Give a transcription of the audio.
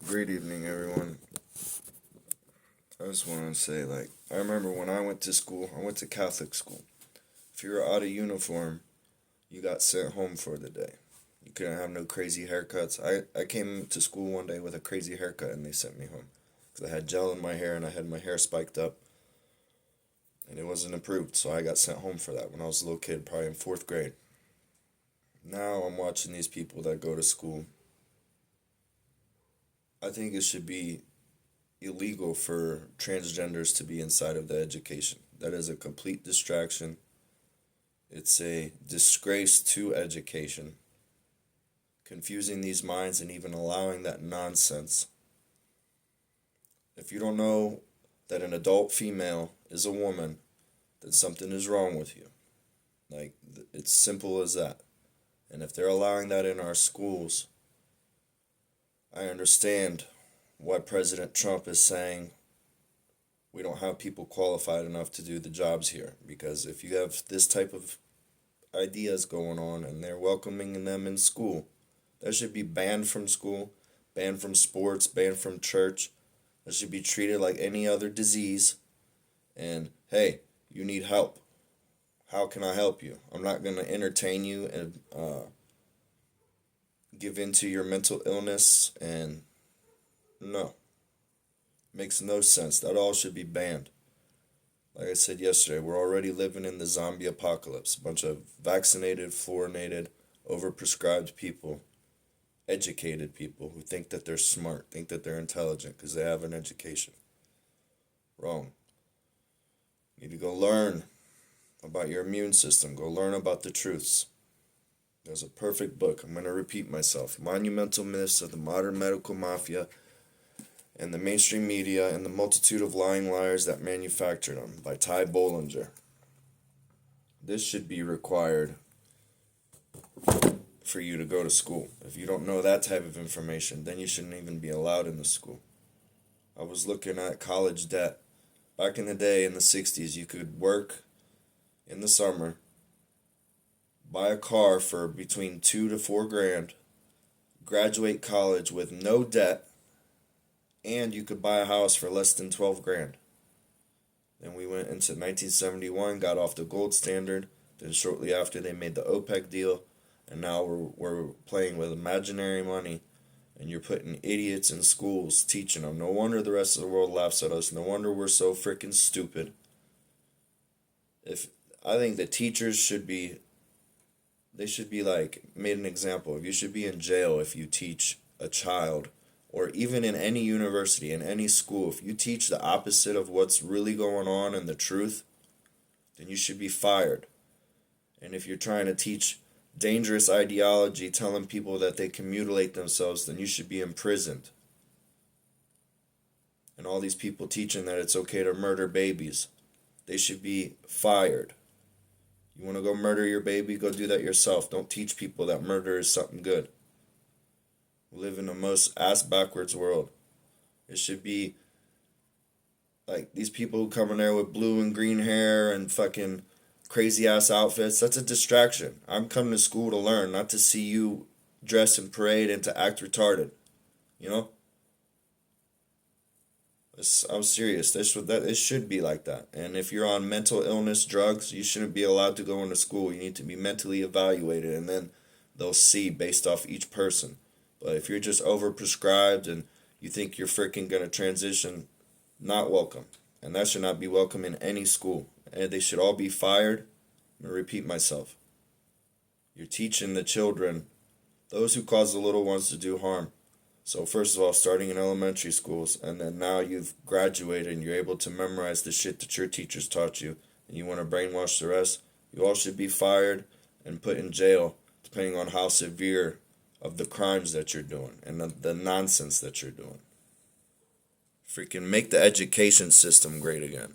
Great evening, everyone. I just want to say, I remember when I went to school, I went to Catholic school. If you were out of uniform, you got sent home for the day. You couldn't have no crazy haircuts. I came to school one day with a crazy haircut and they sent me home. Because I had gel in my hair and I had my hair spiked up. And it wasn't approved, so I got sent home for that when I was a little kid, probably in fourth grade. Now I'm watching these people that go to school. I think it should be illegal for transgenders to be inside of the education. That is a complete distraction. It's a disgrace to education. Confusing these minds and even allowing that nonsense. If you don't know that an adult female is a woman, then something is wrong with you. It's simple as that. And if they're allowing that in our schools, I understand why President Trump is saying we don't have people qualified enough to do the jobs here. Because if you have this type of ideas going on and they're welcoming them in school, that should be banned from school, banned from sports, banned from church. That should be treated like any other disease. And hey, you need help. How can I help you? I'm not going to entertain you and give in to your mental illness. And no, makes no sense. That all should be banned. Like I said yesterday, we're already living in the zombie apocalypse. A bunch of vaccinated, fluorinated, overprescribed people, educated people who think that they're smart, think that they're intelligent because they have an education. Wrong. You need to go learn about your immune system. Go learn about the truths. There's a perfect book. I'm going to repeat myself. Monumental Myths of the Modern Medical Mafia and the Mainstream Media and the Multitude of Lying Liars that Manufactured Them by Ty Bollinger. This should be required for you to go to school. If you don't know that type of information, then you shouldn't even be allowed in the school. I was looking at college debt. Back in the day, in the 60s, you could work in the summer, buy a car for between 2 to 4 grand, graduate college with no debt, and you could buy a house for less than 12 grand. Then we went into 1971, got off the gold standard. Then shortly after, they made the OPEC deal. And now we're playing with imaginary money. And you're putting idiots in schools, teaching them. No wonder the rest of the world laughs at us. No wonder we're so freaking stupid. I think the teachers should be made an example of. You should be in jail if you teach a child, or even in any university, in any school, if you teach the opposite of what's really going on and the truth, then you should be fired. And if you're trying to teach dangerous ideology, telling people that they can mutilate themselves, then you should be imprisoned. And all these people teaching that it's okay to murder babies, they should be fired. You want to go murder your baby? Go do that yourself. Don't teach people that murder is something good. We live in the most ass-backwards world. It should be like these people who come in there with blue and green hair and fucking crazy-ass outfits. That's a distraction. I'm coming to school to learn, not to see you dress and parade and to act retarded. You know? I'm serious. It should be like that. And if you're on mental illness drugs, you shouldn't be allowed to go into school. You need to be mentally evaluated, and then they'll see based off each person. But if you're just overprescribed and you think you're freaking going to transition, not welcome. And that should not be welcome in any school. And they should all be fired. I'm going to repeat myself. You're teaching the children, those who cause the little ones to do harm. So first of all, starting in elementary schools, and then now you've graduated and you're able to memorize the shit that your teachers taught you, and you want to brainwash the rest, you all should be fired and put in jail, depending on how severe of the crimes that you're doing and the nonsense that you're doing. Freaking make the education system great again.